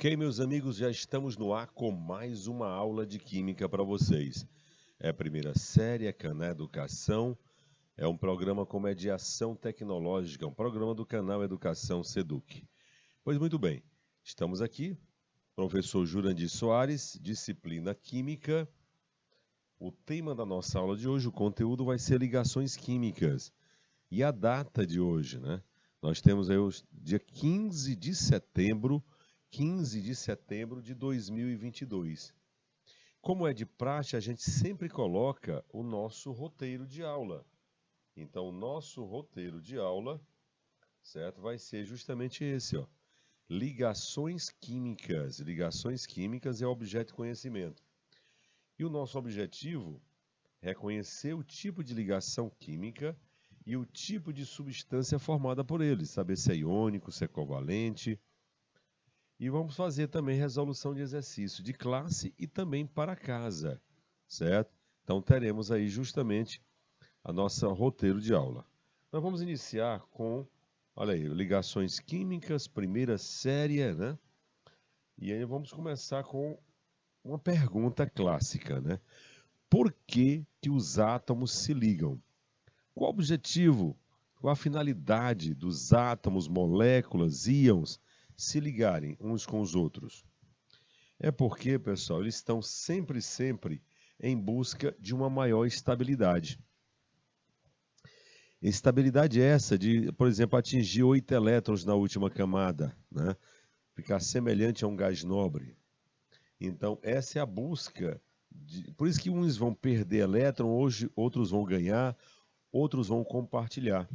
Ok, meus amigos, já estamos no ar com mais uma aula de Química para vocês. É a primeira série, é Canal Educação, é um programa com mediação tecnológica, um programa do canal Educação Seduc. Pois muito bem, estamos aqui, professor Jurandir Soares, disciplina Química. O tema da nossa aula de hoje, o conteúdo vai ser ligações químicas. E a data de hoje, né? Nós temos aí o dia 15 de setembro de 2022. Como é de praxe, a gente sempre coloca o nosso roteiro de aula. Então, o nosso roteiro de aula, certo? Vai ser justamente esse, ó. Ligações químicas. Ligações químicas é objeto de conhecimento. E o nosso objetivo é conhecer o tipo de ligação química e o tipo de substância formada por ele, saber se é iônico, se é covalente. E vamos fazer também resolução de exercício de classe e também para casa, certo? Então teremos aí justamente a nossa roteiro de aula. Nós vamos iniciar com, olha aí, ligações químicas, primeira série, né? E aí vamos começar com uma pergunta clássica, né? Por que os átomos se ligam? Qual o objetivo, qual a finalidade dos átomos, moléculas, íons se ligarem uns com os outros? É porque, pessoal, eles estão sempre em busca de uma maior estabilidade. Estabilidade essa de, por exemplo, atingir 8 elétrons na última camada, né? Ficar semelhante a um gás nobre. Então, essa é a busca. Por isso que uns vão perder elétron, hoje outros vão ganhar, outros vão compartilhar.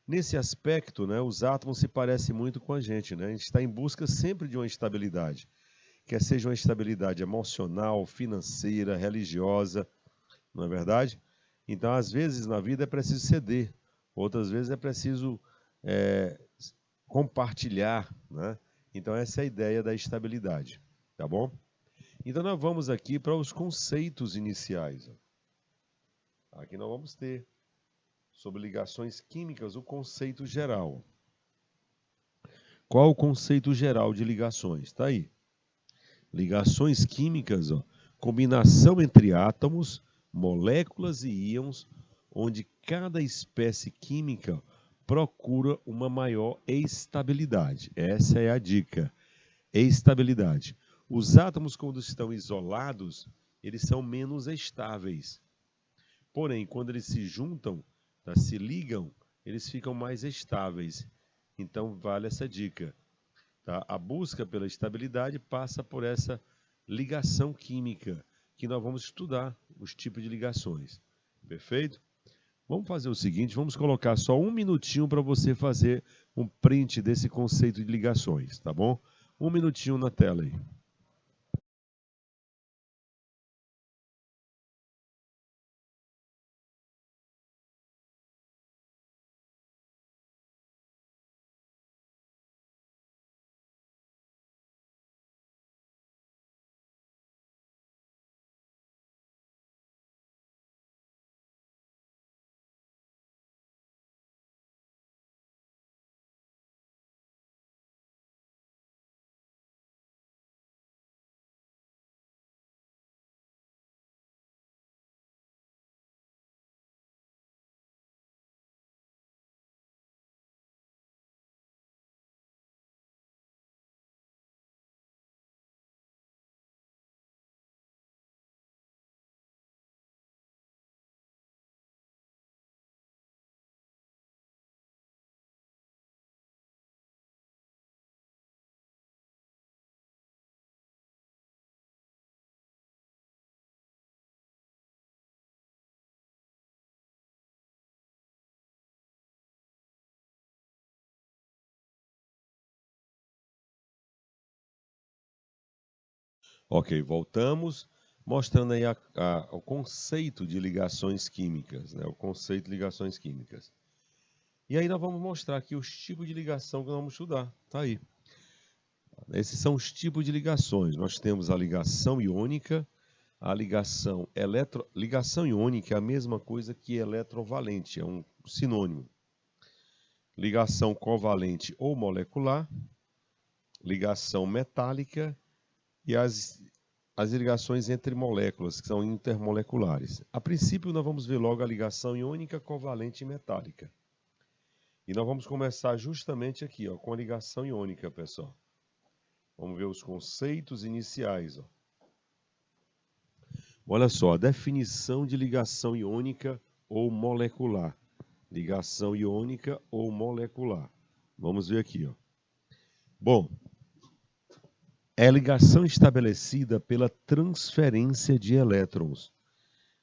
Nesse aspecto, né, os átomos se parecem muito com a gente, né? A gente está em busca sempre de uma estabilidade, quer seja uma estabilidade emocional, financeira, religiosa, não é verdade? Então, às vezes na vida é preciso ceder, outras vezes é preciso compartilhar, né? Então, essa é a ideia da estabilidade, tá bom? Então, nós vamos aqui para os conceitos iniciais. Aqui nós vamos ter sobre ligações químicas, o conceito geral. Qual o conceito geral de ligações? Está aí. Ligações químicas, ó, combinação entre átomos, moléculas e íons, onde cada espécie química procura uma maior estabilidade. Essa é a dica. Estabilidade. Os átomos, quando estão isolados, eles são menos estáveis. Porém, quando eles se juntam, tá, se ligam, eles ficam mais estáveis. Então, vale essa dica. Tá? A busca pela estabilidade passa por essa ligação química, que nós vamos estudar os tipos de ligações. Perfeito? Vamos fazer o seguinte, vamos colocar só um minutinho para você fazer um print desse conceito de ligações, tá bom? Um minutinho na tela aí. Ok, voltamos, mostrando aí o conceito de ligações químicas, né? O conceito de ligações químicas. E aí nós vamos mostrar aqui os tipos de ligação que nós vamos estudar. Tá aí. Esses são os tipos de ligações. Nós temos a ligação iônica, a ligação iônica é a mesma coisa que eletrovalente, é um sinônimo. Ligação covalente ou molecular, ligação metálica e as ligações entre moléculas, que são intermoleculares. A princípio, nós vamos ver logo a ligação iônica, covalente e metálica. E nós vamos começar justamente aqui, ó, com a ligação iônica, pessoal. Vamos ver os conceitos iniciais. Ó. Olha só, a definição de ligação iônica ou molecular. Ligação iônica ou molecular. Vamos ver aqui. Ó. Bom, é a ligação estabelecida pela transferência de elétrons.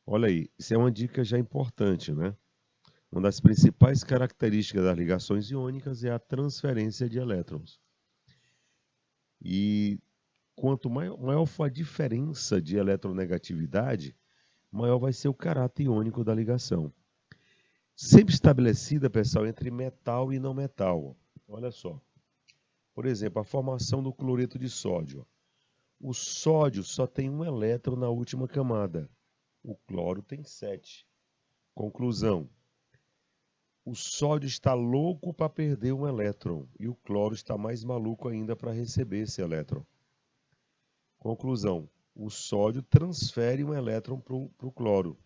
Olha aí, isso é uma dica já importante, né? Uma das principais características das ligações iônicas é a transferência de elétrons. E quanto maior for a diferença de eletronegatividade, maior vai ser o caráter iônico da ligação. Sempre estabelecida, pessoal, entre metal e não metal. Olha só. Por exemplo, a formação do cloreto de sódio. O sódio só tem um elétron na última camada. O cloro tem 7. Conclusão. O sódio está louco para perder um elétron e o cloro está mais maluco ainda para receber esse elétron. Conclusão. O sódio transfere um elétron para o cloro.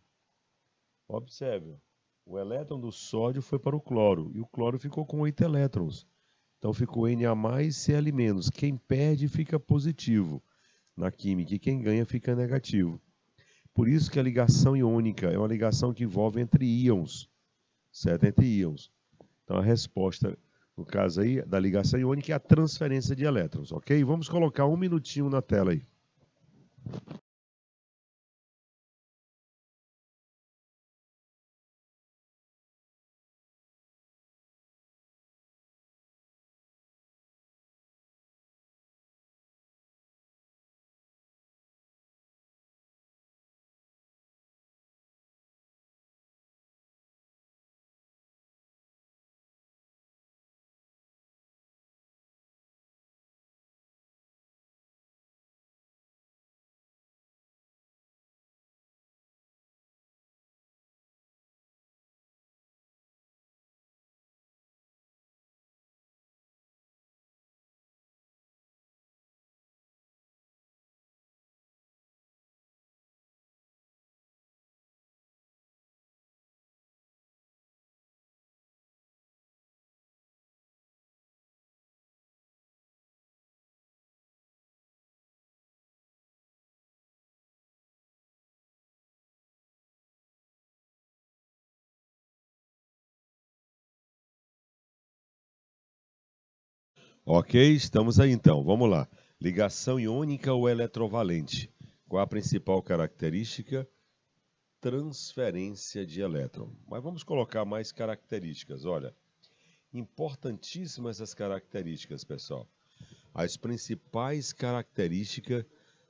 Observe. O elétron do sódio foi para o cloro e o cloro ficou com 8 elétrons. Então ficou Na mais Cl-. Quem perde fica positivo na química e quem ganha fica negativo. Por isso que a ligação iônica é uma ligação que envolve entre íons, certo? Entre íons. Então a resposta, no caso aí, da ligação iônica é a transferência de elétrons, ok? Vamos colocar um minutinho na tela aí. Ok, estamos aí então. Vamos lá. Ligação iônica ou eletrovalente? Qual a principal característica? Transferência de elétron. Mas vamos colocar mais características. Olha, importantíssimas essas características, pessoal. As principais características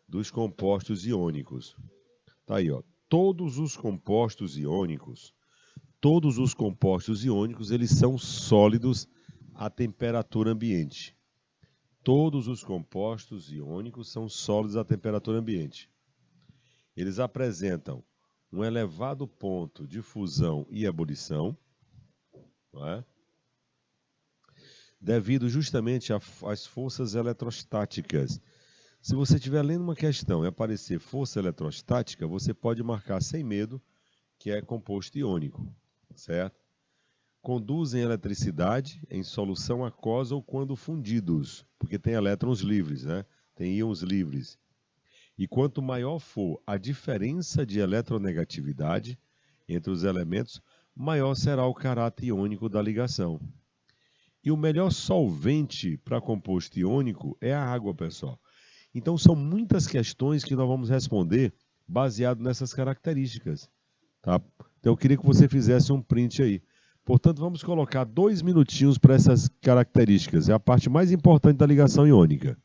dos compostos iônicos. Tá aí, ó. Todos os compostos iônicos, eles são sólidos a temperatura ambiente. Todos os compostos iônicos são sólidos a temperatura ambiente. Eles apresentam um elevado ponto de fusão e ebulição, não é? Devido justamente às forças eletrostáticas. Se você estiver lendo uma questão e aparecer força eletrostática, você pode marcar sem medo que é composto iônico, certo? Conduzem eletricidade em solução aquosa ou quando fundidos, porque tem elétrons livres, né? Tem íons livres. E quanto maior for a diferença de eletronegatividade entre os elementos, maior será o caráter iônico da ligação. E o melhor solvente para composto iônico é a água, pessoal. Então são muitas questões que nós vamos responder baseado nessas características. Tá? Então eu queria que você fizesse um print aí. Portanto, vamos colocar 2 minutinhos para essas características. É a parte mais importante da ligação iônica.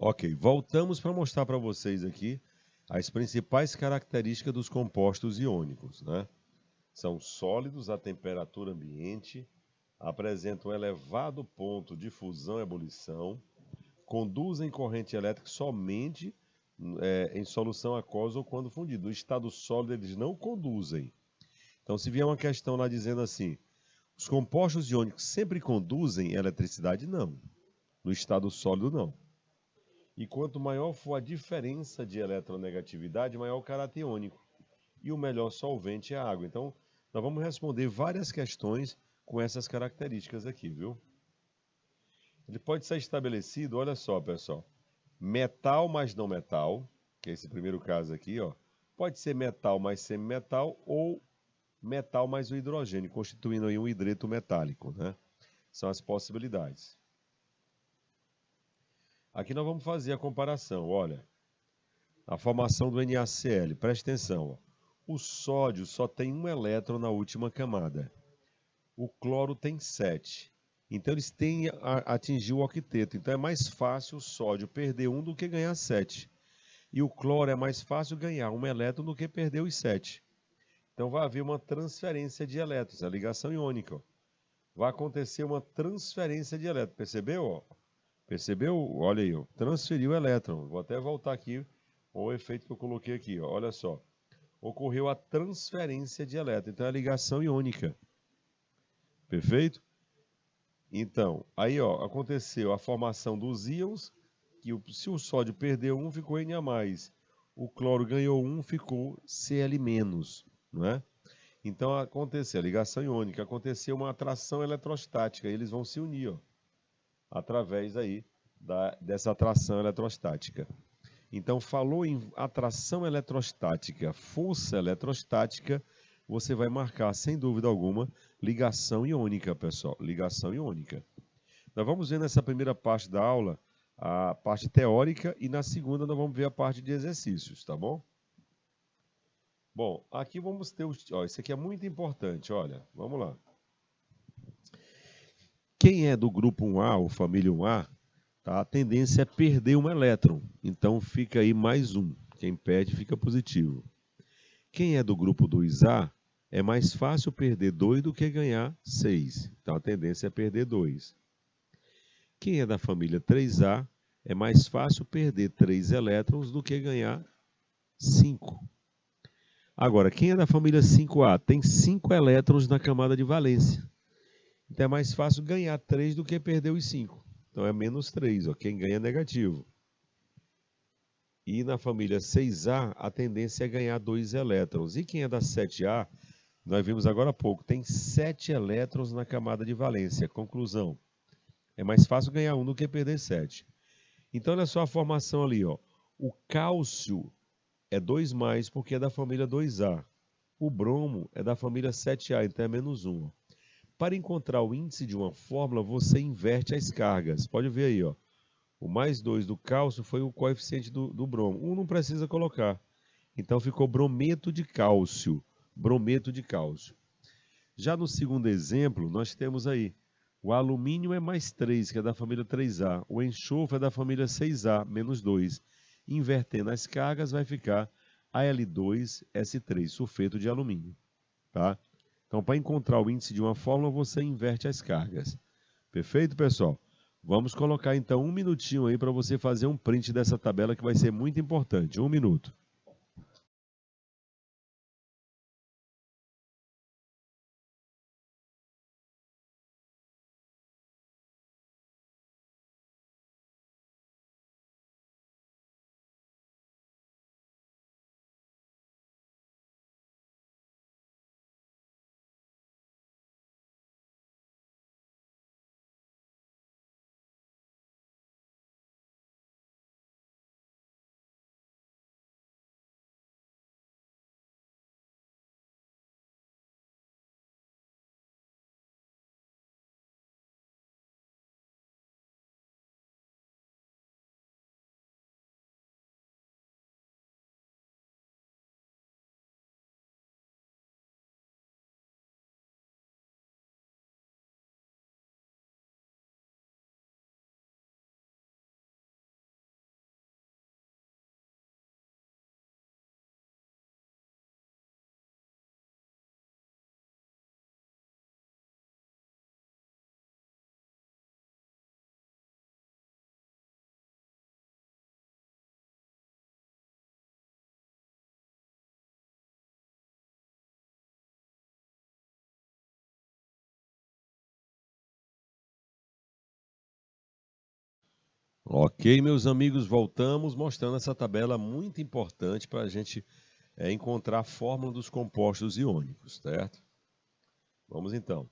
Ok, voltamos para mostrar para vocês aqui as principais características dos compostos iônicos, né? São sólidos a temperatura ambiente, apresentam elevado ponto de fusão e ebulição, conduzem corrente elétrica somente em solução aquosa ou quando fundido. No estado sólido, eles não conduzem. Então, se vier uma questão lá dizendo assim, os compostos iônicos sempre conduzem eletricidade? Não. No estado sólido, não. E quanto maior for a diferença de eletronegatividade, maior o caráter iônico. E o melhor solvente é a água. Então, nós vamos responder várias questões com essas características aqui, viu? Ele pode ser estabelecido, olha só, pessoal, metal mais não metal, que é esse primeiro caso aqui, ó. Pode ser metal mais semimetal ou metal mais o hidrogênio, constituindo aí um hidreto metálico, né? São as possibilidades. Aqui nós vamos fazer a comparação, olha. A formação do NaCl, presta atenção, ó. O sódio só tem um elétron na última camada. O cloro tem 7. Então eles têm a atingir o octeto. Então é mais fácil o sódio perder 1 do que ganhar 7. E o cloro é mais fácil ganhar 1 elétron do que perder os 7. Então vai haver uma transferência de elétrons, a ligação iônica. Ó. Vai acontecer uma transferência de elétrons. Percebeu? Ó? Percebeu? Olha aí, ó. Transferiu o elétron. Vou até voltar aqui o efeito que eu coloquei aqui. Ó. Olha só. Ocorreu a transferência de elétrons. Então é a ligação iônica. Perfeito? Então, aí ó, aconteceu a formação dos íons, que se o sódio perdeu 1, ficou Na+. O cloro ganhou 1, ficou Cl-, não é? Então aconteceu a ligação iônica, aconteceu uma atração eletrostática, e eles vão se unir, ó, através aí dessa atração eletrostática. Então, falou em atração eletrostática, força eletrostática, você vai marcar, sem dúvida alguma, ligação iônica, pessoal. Ligação iônica. Nós vamos ver nessa primeira parte da aula a parte teórica e na segunda nós vamos ver a parte de exercícios, tá bom? Bom, aqui vamos ter os... Ó, isso aqui é muito importante, olha, vamos lá. Quem é do grupo 1A ou família 1A, tá, a tendência é perder um elétron, então fica aí mais um. Quem perde fica positivo. Quem é do grupo 2A, é mais fácil perder 2 do que ganhar 6. Então a tendência é perder 2. Quem é da família 3A, é mais fácil perder 3 elétrons do que ganhar 5. Agora, quem é da família 5A, tem 5 elétrons na camada de valência. Então é mais fácil ganhar 3 do que perder os 5. Então é menos 3, ó. Quem ganha é negativo. E na família 6A, a tendência é ganhar 2 elétrons. E quem é da 7A, nós vimos agora há pouco, tem 7 elétrons na camada de valência. Conclusão, é mais fácil ganhar 1 do que perder 7. Então, olha só a formação ali, ó. O cálcio é 2+, porque é da família 2A. O bromo é da família 7A, então é menos 1. Para encontrar o índice de uma fórmula, você inverte as cargas. Pode ver aí, ó. O mais 2 do cálcio foi o coeficiente do bromo. 1 não precisa colocar. Então ficou brometo de cálcio. Brometo de cálcio. Já no segundo exemplo, nós temos aí o alumínio é mais 3, que é da família 3A. O enxofre é da família 6A, menos 2. Invertendo as cargas, vai ficar Al2S3, sulfeto de alumínio. Tá? Então, para encontrar o índice de uma fórmula, você inverte as cargas. Perfeito, pessoal? Vamos colocar, então, um minutinho aí para você fazer um print dessa tabela que vai ser muito importante. 1 minuto. Ok, meus amigos, voltamos mostrando essa tabela muito importante para a gente encontrar a fórmula dos compostos iônicos, certo? Vamos então.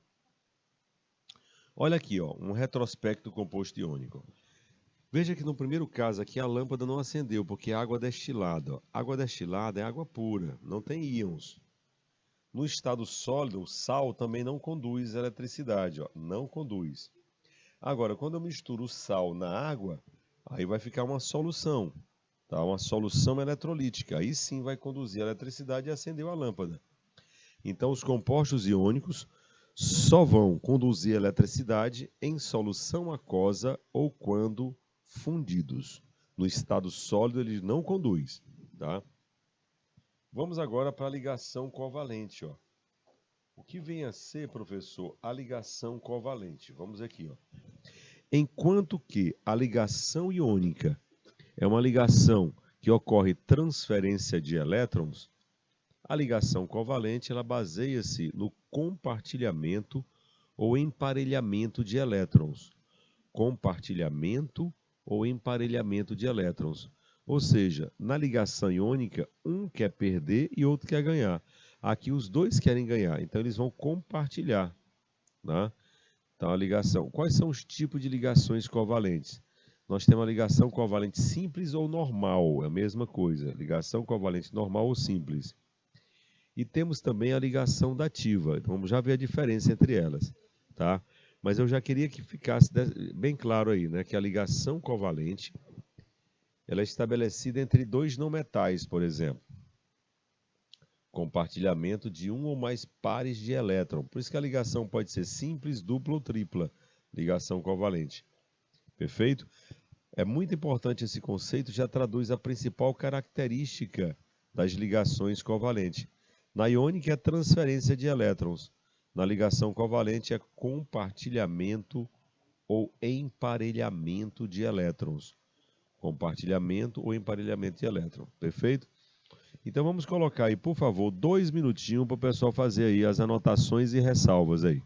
Olha aqui, ó, um retrospecto do composto iônico. Veja que no primeiro caso aqui a lâmpada não acendeu, porque é água destilada. Ó. Água destilada é água pura, não tem íons. No estado sólido, o sal também não conduz eletricidade, ó, não conduz. Agora, quando eu misturo o sal na água, aí vai ficar uma solução, tá? Uma solução eletrolítica. Aí sim vai conduzir a eletricidade e acender a lâmpada. Então, os compostos iônicos só vão conduzir a eletricidade em solução aquosa ou quando fundidos. No estado sólido, ele não conduz, tá? Vamos agora para a ligação covalente, ó. O que vem a ser, professor, a ligação covalente? Vamos aqui, ó. Enquanto que a ligação iônica é uma ligação que ocorre transferência de elétrons, a ligação covalente ela baseia-se no compartilhamento ou emparelhamento de elétrons. Compartilhamento ou emparelhamento de elétrons. Ou seja, na ligação iônica, um quer perder e outro quer ganhar. Aqui os dois querem ganhar, então eles vão compartilhar, né? Então, a ligação. Quais são os tipos de ligações covalentes? Nós temos a ligação covalente simples ou normal, é a mesma coisa. Ligação covalente normal ou simples. E temos também a ligação dativa. Então, vamos já ver a diferença entre elas, tá? Mas eu já queria que ficasse bem claro aí, né, que a ligação covalente ela é estabelecida entre dois não metais, por exemplo. Compartilhamento de um ou mais pares de elétron. Por isso que a ligação pode ser simples, dupla ou tripla. Ligação covalente. Perfeito? É muito importante esse conceito, já traduz a principal característica das ligações covalentes. Na iônica é transferência de elétrons. Na ligação covalente é compartilhamento ou emparelhamento de elétrons. Compartilhamento ou emparelhamento de elétrons. Perfeito? Então vamos colocar aí, por favor, 2 minutinhos para o pessoal fazer aí as anotações e ressalvas aí.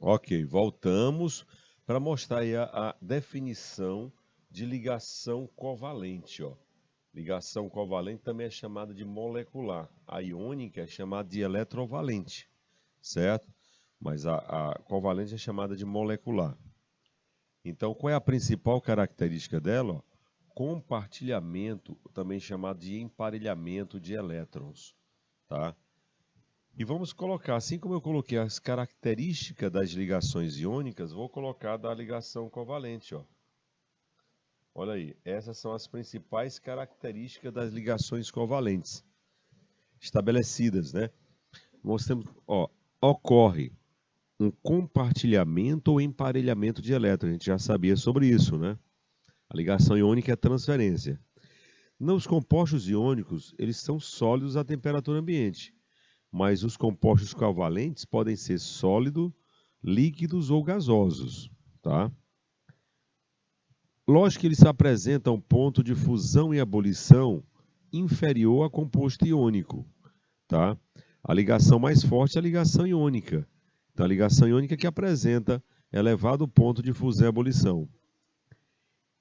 Ok, voltamos para mostrar aí a definição de ligação covalente, ó. Ligação covalente também é chamada de molecular. A iônica é chamada de eletrovalente, certo? Mas a covalente é chamada de molecular. Então, qual é a principal característica dela? Ó? Compartilhamento, também chamado de emparelhamento de elétrons, tá? E vamos colocar, assim como eu coloquei as características das ligações iônicas, vou colocar da ligação covalente, ó. Olha aí, essas são as principais características das ligações covalentes estabelecidas, né? Nós temos, ó, ocorre um compartilhamento ou emparelhamento de elétrons. A gente já sabia sobre isso, né? A ligação iônica é transferência. Nos compostos iônicos, eles são sólidos à temperatura ambiente, mas os compostos covalentes podem ser sólidos, líquidos ou gasosos, tá? Lógico que eles apresentam um ponto de fusão e ebulição inferior a composto iônico, tá? A ligação mais forte é a ligação iônica. Então, a ligação iônica que apresenta elevado ponto de fusão e ebulição.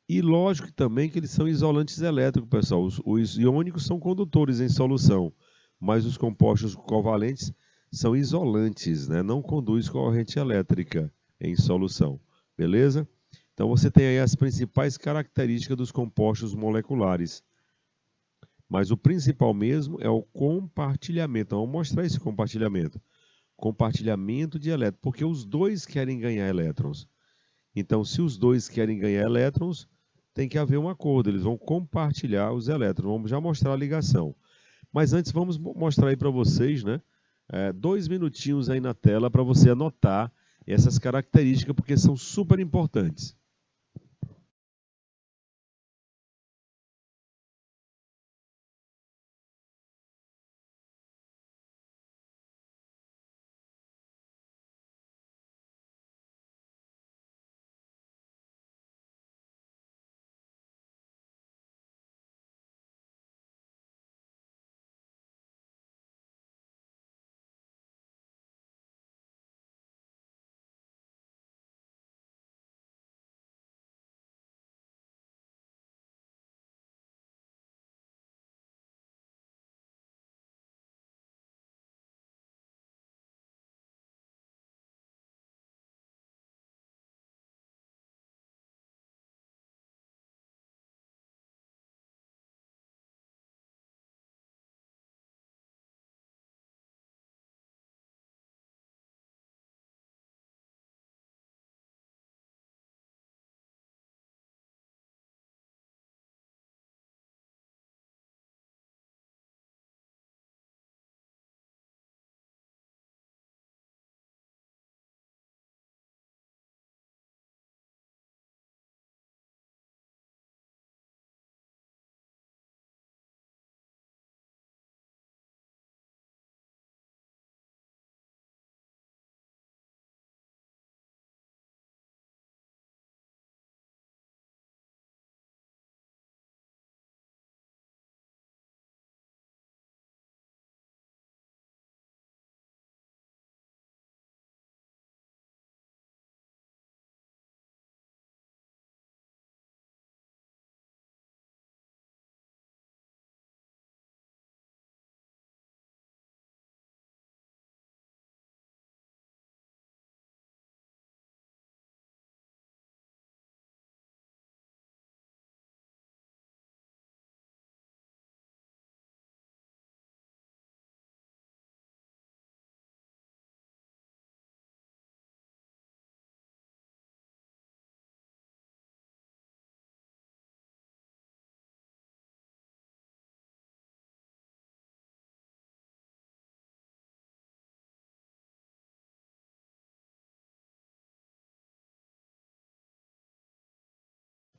E lógico também que eles são isolantes elétricos, pessoal. Os iônicos são condutores em solução, mas os compostos covalentes são isolantes, né? Não conduz corrente elétrica em solução. Beleza? Então você tem aí as principais características dos compostos moleculares. Mas o principal mesmo é o compartilhamento. Então, vamos mostrar esse compartilhamento. Compartilhamento de elétrons, porque os dois querem ganhar elétrons. Então, se os dois querem ganhar elétrons, tem que haver um acordo. Eles vão compartilhar os elétrons. Vamos já mostrar a ligação. Mas antes, vamos mostrar aí para vocês, né? 2 minutinhos aí na tela para você anotar essas características, porque são super importantes.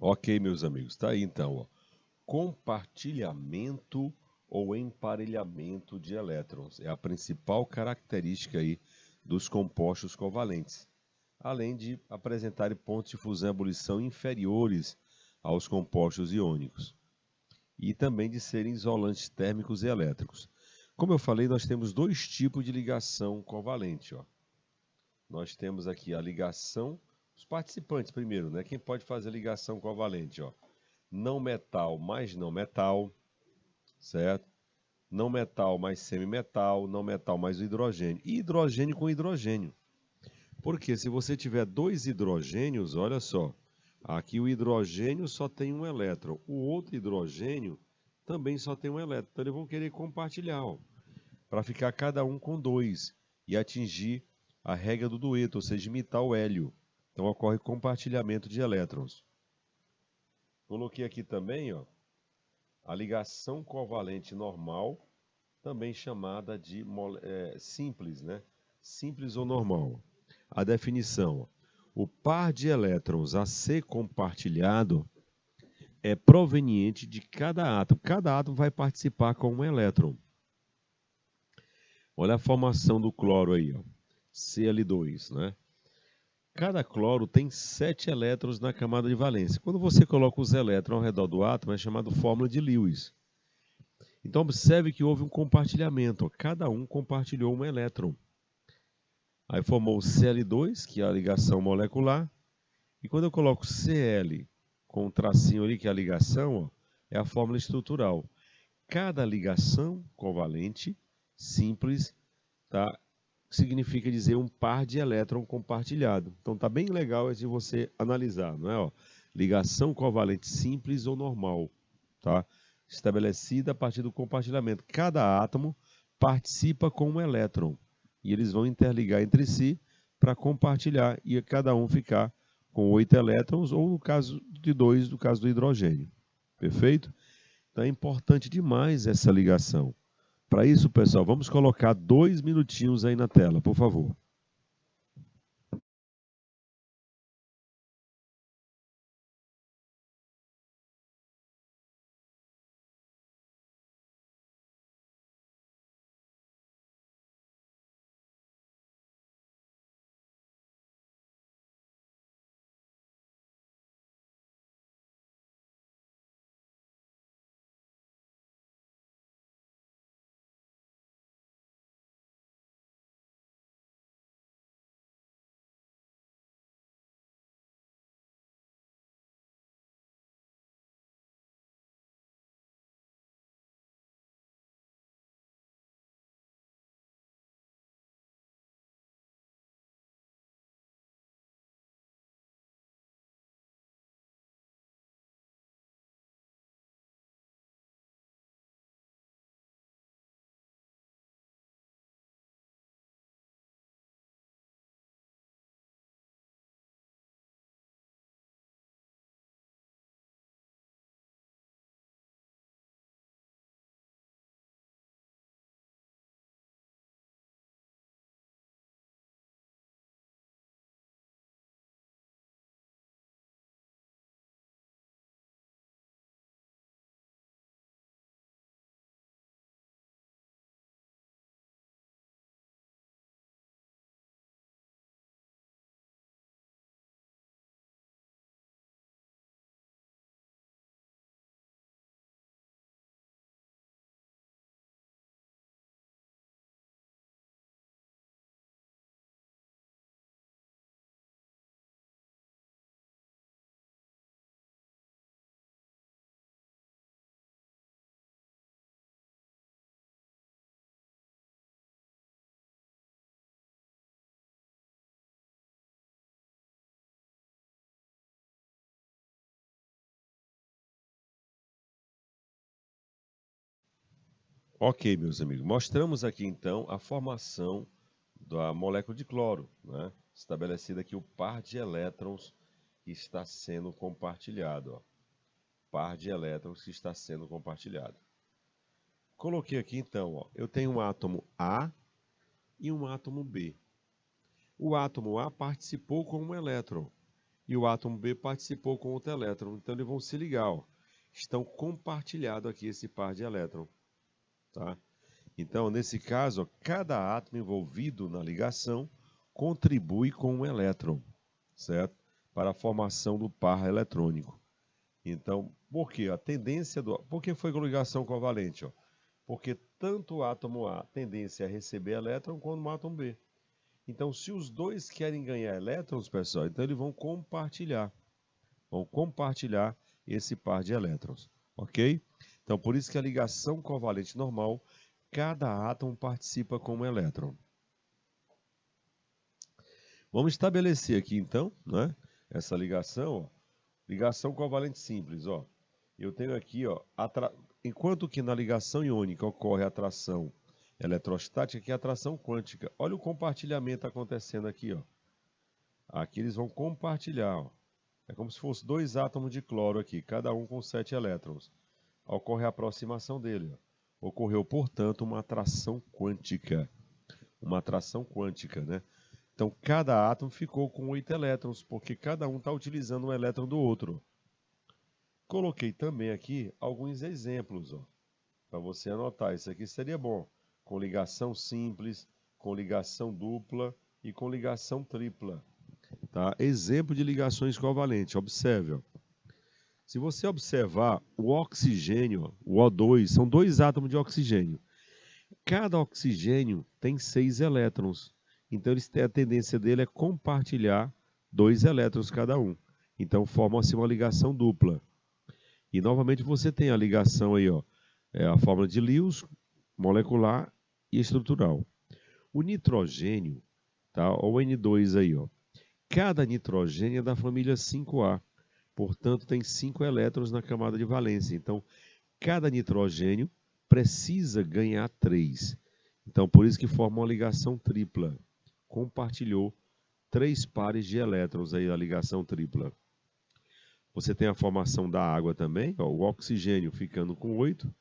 Ok, meus amigos, tá aí então, ó. Compartilhamento ou emparelhamento de elétrons é a principal característica aí dos compostos covalentes, além de apresentarem pontos de fusão e ebulição inferiores aos compostos iônicos e também de serem isolantes térmicos e elétricos. Como eu falei, nós temos dois tipos de ligação covalente, ó. Nós temos aqui a ligação Os participantes primeiro, né? Quem pode fazer ligação covalente, ó? Não metal mais não metal, certo? Não metal mais semimetal, não metal mais hidrogênio. E hidrogênio com hidrogênio. Porque se você tiver dois hidrogênios, olha só, aqui o hidrogênio só tem um elétron, o outro hidrogênio também só tem um elétron. Então eles vão querer compartilhar, para ficar cada um com dois e atingir a regra do dueto, ou seja, imitar o hélio. Então ocorre compartilhamento de elétrons. Coloquei aqui também, ó, a ligação covalente normal, também chamada de simples, né? Simples ou normal. A definição: o par de elétrons a ser compartilhado é proveniente de cada átomo. Cada átomo vai participar com um elétron. Olha a formação do cloro aí, ó. Cl2, né? Cada cloro tem 7 elétrons na camada de valência. Quando você coloca os elétrons ao redor do átomo, é chamado fórmula de Lewis. Então, observe que houve um compartilhamento. Ó. Cada um compartilhou um elétron. Aí formou o Cl2, que é a ligação molecular. E quando eu coloco Cl com um tracinho ali, que é a ligação, ó, é a fórmula estrutural. Cada ligação covalente simples, tá, significa dizer um par de elétron compartilhado. Então tá bem legal esse de você analisar, não é? Ó, ligação covalente simples ou normal, tá? Estabelecida a partir do compartilhamento. Cada átomo participa com um elétron e eles vão interligar entre si para compartilhar e cada um ficar com 8 elétrons ou no caso de 2, no caso do hidrogênio. Perfeito? Então é importante demais essa ligação. Para isso, pessoal, vamos colocar 2 minutinhos aí na tela, por favor. Ok, meus amigos. Mostramos aqui, então, a formação da molécula de cloro, né? Estabelecida aqui o par de elétrons que está sendo compartilhado. Ó. Par de elétrons que está sendo compartilhado. Coloquei aqui, então, ó, eu tenho um átomo A e um átomo B. O átomo A participou com um elétron e o átomo B participou com outro elétron. Então, eles vão se ligar. Ó. Estão compartilhados aqui esse par de elétrons. Tá? Então, nesse caso, ó, cada átomo envolvido na ligação contribui com um elétron, certo? Para a formação do par eletrônico. Então, por quê? A tendência do... Por que foi ligação covalente? Ó? Porque tanto o átomo A tendência a receber elétron quanto o átomo B. Então, se os dois querem ganhar elétrons, pessoal, então eles vão compartilhar esse par de elétrons, ok? Então, por isso que a ligação covalente normal, cada átomo participa com um elétron. Vamos estabelecer aqui, então, né, essa ligação, ó, ligação covalente simples. Ó. Eu tenho aqui, ó, enquanto que na ligação iônica ocorre a atração eletrostática, aqui é a atração quântica. Olha o compartilhamento acontecendo aqui. Ó. Aqui eles vão compartilhar. Ó. É como se fosse dois átomos de cloro aqui, cada um com 7 elétrons. Ocorre a aproximação dele. Ó. Ocorreu, portanto, uma atração quântica. Uma atração quântica, né? Então, cada átomo ficou com 8 elétrons, porque cada um está utilizando um elétron do outro. Coloquei também aqui alguns exemplos, para você anotar. Isso aqui seria bom, com ligação simples, com ligação dupla e com ligação tripla. Tá? Exemplo de ligações covalentes, observe. Ó. Se você observar o oxigênio, o O2, são dois átomos de oxigênio. Cada oxigênio tem 6 elétrons. Então, a tendência dele é compartilhar 2 elétrons cada um. Então, forma-se uma ligação dupla. E, novamente, você tem a ligação aí, ó, a fórmula de Lewis, molecular e estrutural. O nitrogênio, tá, o N2 aí, ó, cada nitrogênio é da família 5A. Portanto, tem 5 elétrons na camada de valência. Então, cada nitrogênio precisa ganhar 3. Então, por isso que forma uma ligação tripla. Compartilhou 3 pares de elétrons aí, a ligação tripla. Você tem a formação da água também, ó, o oxigênio ficando com 8,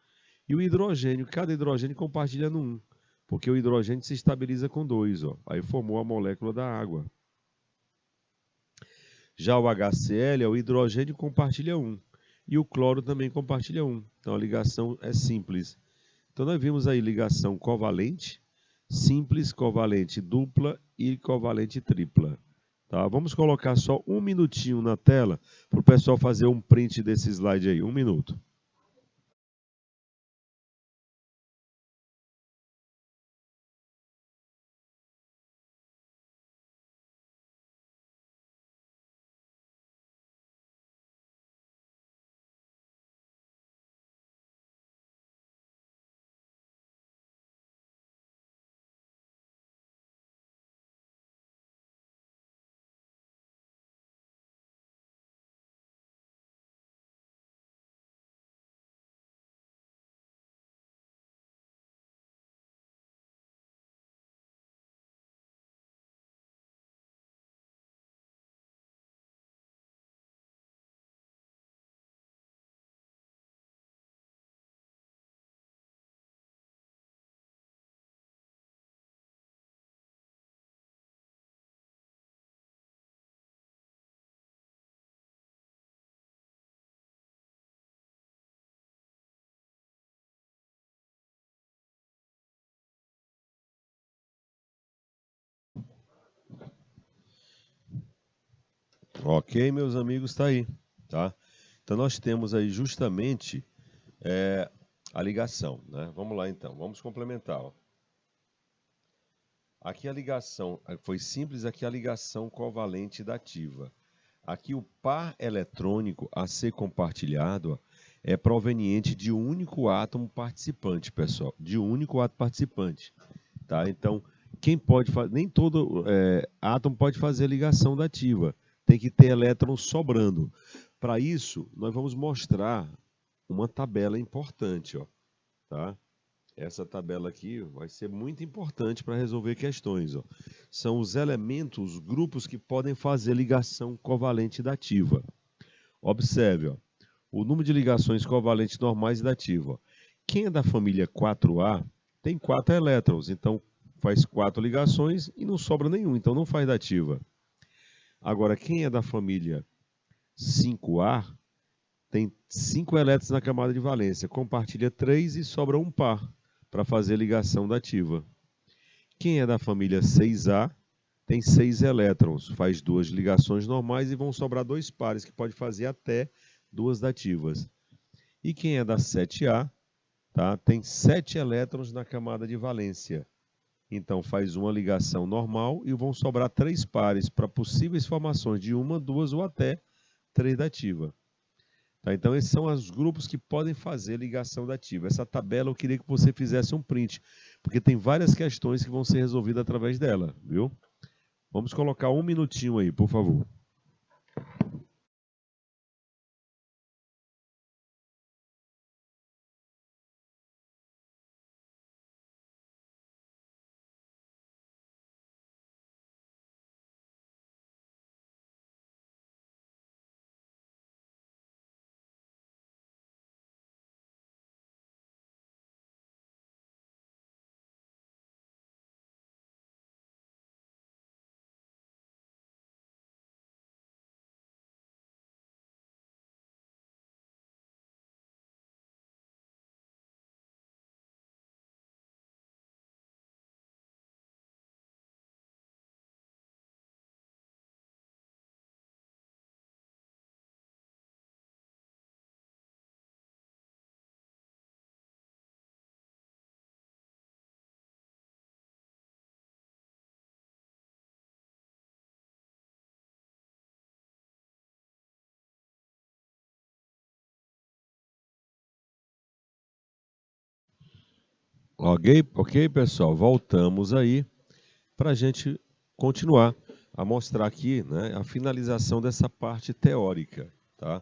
e o hidrogênio, cada hidrogênio compartilhando 1, porque o hidrogênio se estabiliza com 2, ó, aí formou a molécula da água. Já o HCl, o hidrogênio compartilha 1, e o cloro também compartilha 1, então a ligação é simples. Então nós vimos aí ligação covalente, simples, covalente dupla e covalente tripla. Tá? Vamos colocar só um minutinho na tela para o pessoal fazer um print desse slide aí. 1 minuto. Ok, meus amigos, está aí. Tá? Então nós temos aí justamente a ligação. Né? Vamos lá então, vamos complementar. Ó. Aqui a ligação, foi simples, aqui a ligação covalente dativa. Aqui o par eletrônico a ser compartilhado ó, é proveniente de um único átomo participante, pessoal, de um único átomo participante. Tá? Então, quem pode fazer, nem todo átomo pode fazer ligação dativa, tem que ter elétrons sobrando. Para isso, nós vamos mostrar uma tabela importante. Ó, tá? Essa tabela aqui vai ser muito importante para resolver questões. Ó. São os elementos, os grupos que podem fazer ligação covalente dativa. Observe, ó, o número de ligações covalentes normais e dativa. Ó. Quem é da família 4A tem 4 elétrons, então faz 4 ligações e não sobra nenhum, então não faz dativa. Agora, quem é da família 5A tem 5 elétrons na camada de valência, compartilha 3 e sobra um par para fazer ligação dativa. Quem é da família 6A tem 6 elétrons, faz 2 ligações normais e vão sobrar 2 pares, que pode fazer até 2 dativas. E quem é da 7A tá, tem 7 elétrons na camada de valência. Então faz uma ligação normal e vão sobrar 3 pares para possíveis formações de uma, 2 ou até 3 dativa. Tá? Então esses são os grupos que podem fazer ligação dativa. Essa tabela eu queria que você fizesse um print, porque tem várias questões que vão ser resolvidas através dela, viu? Vamos colocar um minutinho aí, por favor. Ok, pessoal? Voltamos aí para a gente continuar a mostrar aqui, né, a finalização dessa parte teórica, tá?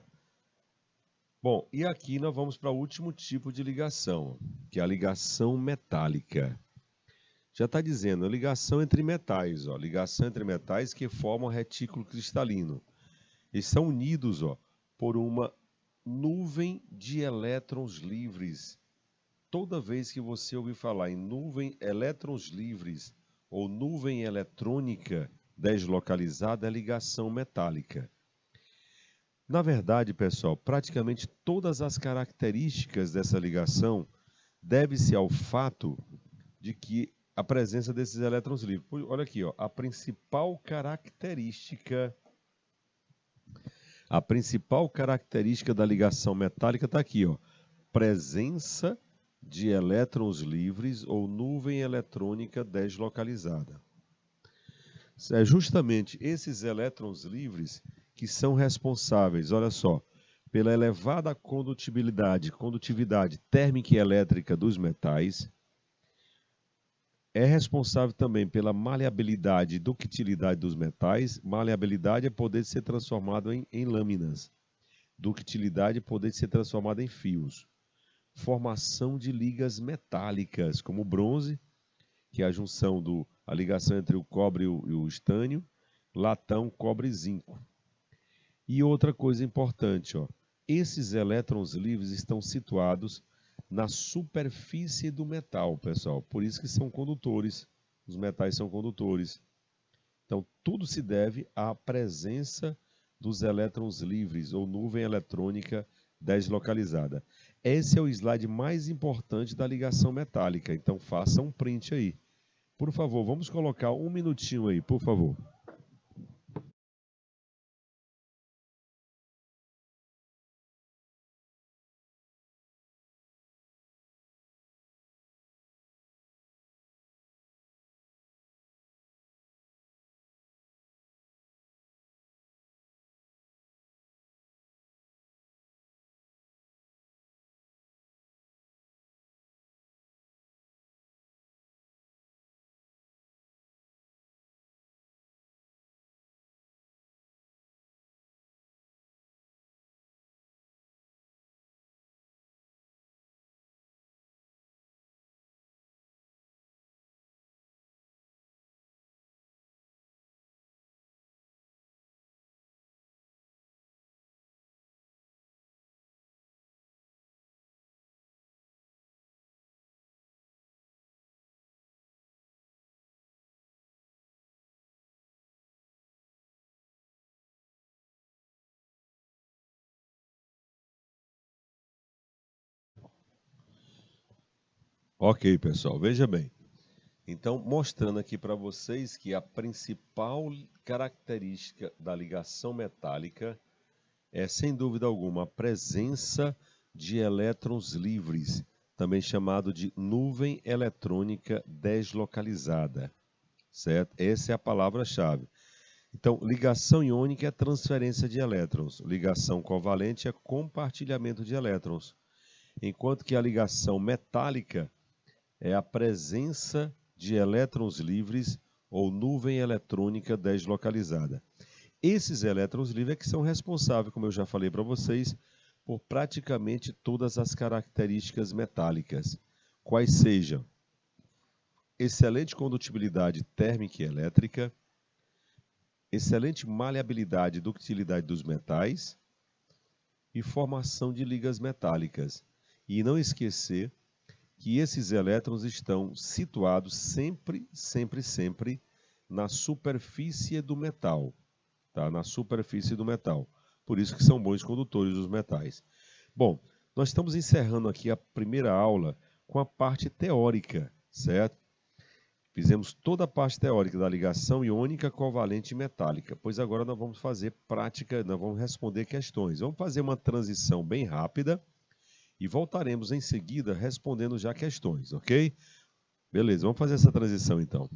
Bom, e aqui nós vamos para o último tipo de ligação, que é a ligação metálica. Já está dizendo, a ligação entre metais, ó, ligação entre metais que formam retículo cristalino. Eles são unidos, ó, por uma nuvem de elétrons livres. Toda vez que você ouvir falar em nuvem elétrons livres ou nuvem eletrônica deslocalizada, é ligação metálica. Na verdade, pessoal, praticamente todas as características dessa ligação devem-se ao fato de que a presença desses elétrons livres. Olha aqui, ó, a principal característica da ligação metálica está aqui, ó, presença de elétrons livres ou nuvem eletrônica deslocalizada. É justamente esses elétrons livres que são responsáveis, olha só, pela elevada condutividade térmica e elétrica dos metais. É responsável também pela maleabilidade e ductilidade dos metais. Maleabilidade é poder ser transformado em lâminas. Ductilidade é poder ser transformado em fios. Formação de ligas metálicas, como o bronze, que é a junção a ligação entre o cobre e o estânio, latão, cobre e zinco. E outra coisa importante, ó, esses elétrons livres estão situados na superfície do metal, pessoal. Por isso que são condutores, os metais são condutores. Então, tudo se deve à presença dos elétrons livres ou nuvem eletrônica deslocalizada. Esse é o slide mais importante da ligação metálica, então faça um print aí. Por favor, vamos colocar um minutinho aí, por favor. Ok, pessoal, veja bem. Então, mostrando aqui para vocês que a principal característica da ligação metálica é, sem dúvida alguma, a presença de elétrons livres também chamado de nuvem eletrônica deslocalizada, certo? Essa é a palavra-chave. Então, ligação iônica é transferência de elétrons, ligação covalente é compartilhamento de elétrons, enquanto que a ligação metálica é a presença de elétrons livres ou nuvem eletrônica deslocalizada. Esses elétrons livres é que são responsáveis, como eu já falei para vocês, por praticamente todas as características metálicas, quais sejam excelente condutibilidade térmica e elétrica, excelente maleabilidade e ductilidade dos metais e formação de ligas metálicas. E não esquecer que esses elétrons estão situados sempre na superfície do metal, tá? Na superfície do metal. Por isso que são bons condutores os metais. Bom, nós estamos encerrando aqui a primeira aula com a parte teórica, certo? Fizemos toda a parte teórica da ligação iônica, covalente e metálica, pois agora nós vamos fazer prática, nós vamos responder questões. Vamos fazer uma transição bem rápida e voltaremos em seguida respondendo já questões, ok? Beleza, vamos fazer essa transição então.